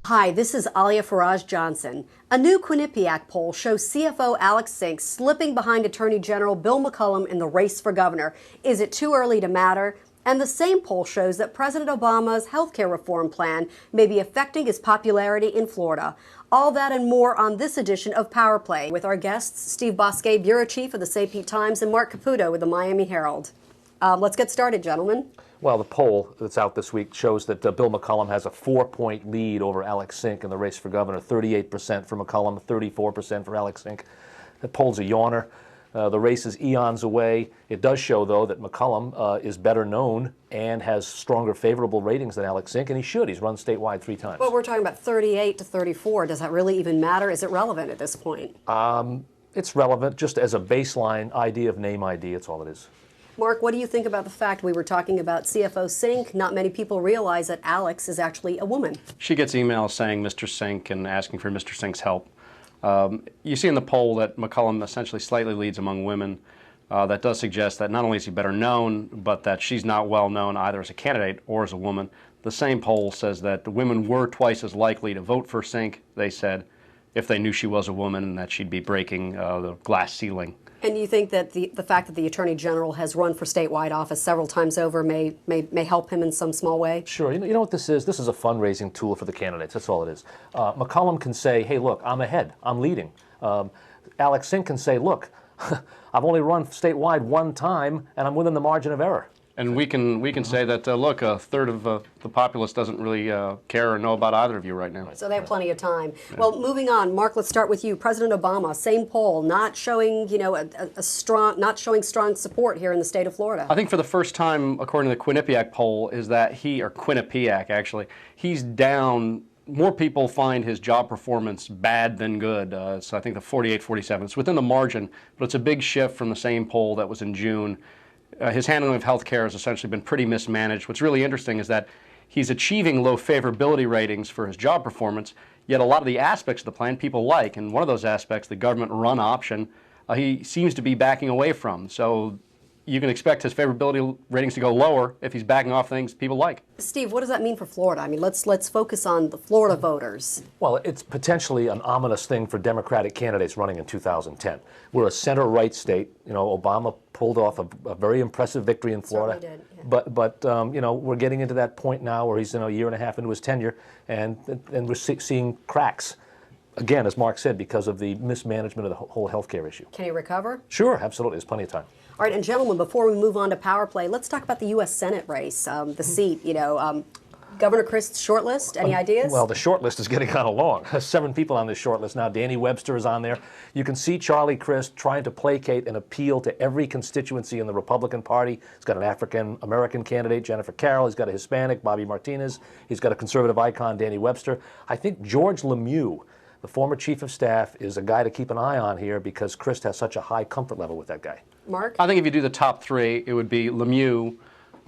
Hi, this is Alia Faraj Johnson. A new Quinnipiac poll shows CFO Alex Sink slipping behind Attorney General Bill McCollum in the race for governor. Is it too early to matter? And the same poll shows that President Obama's health care reform plan may be affecting his popularity in Florida. All that and more on this edition of Power Play with our guests, Steve Bosquet, Bureau Chief of the St. Pete Times, and Mark Caputo with the Miami Herald. Let's get started, gentlemen. Well, the poll that's out this week shows that Bill McCollum has a 4-point lead over Alex Sink in the race for governor, 38% for McCollum, 34% for Alex Sink. The poll's a yawner. The race is eons away. It does show, though, that McCollum is better known and has stronger favorable ratings than Alex Sink, and he should. He's run statewide 3 times. Well, we're talking about 38 to 34. Does that really even matter? Is it relevant at this point? It's relevant just as a baseline idea of name ID. It's all it is. Mark, what do you think about the fact we were talking about CFO Sink? Not many people realize that Alex is actually a woman. She gets emails saying Mr. Sink and asking for Mr. Sink's help. You see in the poll that McCollum essentially slightly leads among women. That does suggest that not only is he better known, but that she's not well known either as a candidate or as a woman. The same poll says that women were twice as likely to vote for Sink, they said, if they knew she was a woman and that she'd be breaking the glass ceiling. And you think that the fact that the Attorney General has run for statewide office several times over may help him in some small way? Sure. You know what this is? This is a fundraising tool for the candidates. That's all it is. McCollum can say, hey, look, I'm ahead. I'm leading. Alex Sink can say, look, I've only run statewide 1 time, and I'm within the margin of error. And we can say that, look, a third of the populace doesn't really care or know about either of you right now. So they have plenty of time. Yeah. Well, moving on, Mark, let's start with you. President Obama, same poll, not showing, not showing strong support here in the state of Florida. I think for the first time, according to the Quinnipiac poll, is that Quinnipiac actually, he's down. More people find his job performance bad than good. So I think the 48-47. It's within the margin, but it's a big shift from the same poll that was in June. His handling of health care has essentially been pretty mismanaged. What's really interesting is that he's achieving low favorability ratings for his job performance, yet a lot of the aspects of the plan people like, and one of those aspects, the government-run option, he seems to be backing away from. So you can expect his favorability ratings to go lower if he's backing off things people like. Steve, what does that mean for Florida? I mean, let's focus on the Florida voters. Well, it's potentially an ominous thing for Democratic candidates running in 2010. We're a center-right state. You know, Obama pulled off a very impressive victory in Florida. Certainly did, yeah. But we're getting into that point now where he's a year and a half into his tenure, and we're seeing cracks. Again, as Mark said, because of the mismanagement of the whole health care issue. Can he recover? Sure, absolutely. There's plenty of time. All right, and gentlemen, before we move on to Power Play, let's talk about the U.S. Senate race, the seat. Governor Crist's shortlist. Any ideas? Well, the shortlist is getting kind of long. 7 people on this shortlist now. Danny Webster is on there. You can see Charlie Crist trying to placate and appeal to every constituency in the Republican Party. He's got an African-American candidate, Jennifer Carroll. He's got a Hispanic, Bobby Martinez. He's got a conservative icon, Danny Webster. I think George Lemieux, the former chief of staff, is a guy to keep an eye on here because Crist has such a high comfort level with that guy. Mark? I think if you do the top 3, it would be Lemieux,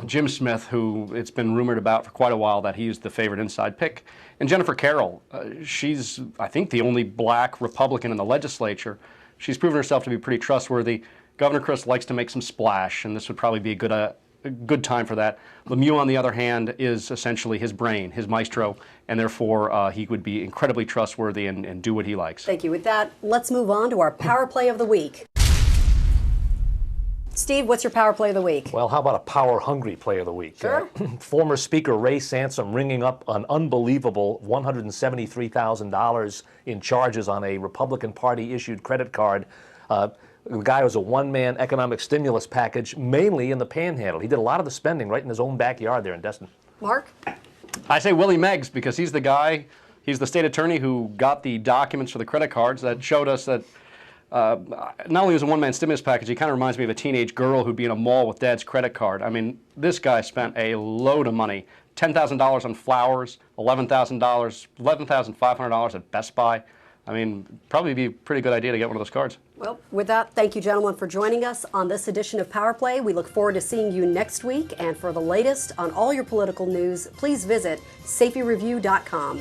Jim Smith, who it's been rumored about for quite a while that he's the favorite inside pick, and Jennifer Carroll. She's, I think, the only black Republican in the legislature. She's proven herself to be pretty trustworthy. Governor Crist likes to make some splash, and this would probably be a good time for that. Lemieux, on the other hand, is essentially his brain, his maestro, and therefore he would be incredibly trustworthy and do what he likes. Thank you. With that, let's move on to our Power Play of the Week. Steve, what's your Power Play of the Week? Well, how about a power-hungry play of the week? Sure. Former Speaker Ray Sansom ringing up an unbelievable $173,000 in charges on a Republican Party-issued credit card. The guy was a one-man economic stimulus package, mainly in the Panhandle. He did a lot of the spending right in his own backyard there in Destin. Mark? I say Willie Meggs because he's the guy, he's the state attorney who got the documents for the credit cards that showed us that not only was a one-man stimulus package, he kind of reminds me of a teenage girl who'd be in a mall with dad's credit card. I mean, this guy spent a load of money, $10,000 on flowers, $11,500 at Best Buy. I mean, probably be a pretty good idea to get one of those cards. Well, with that, thank you, gentlemen, for joining us on this edition of Power Play. We look forward to seeing you next week. And for the latest on all your political news, please visit SafetyReview.com.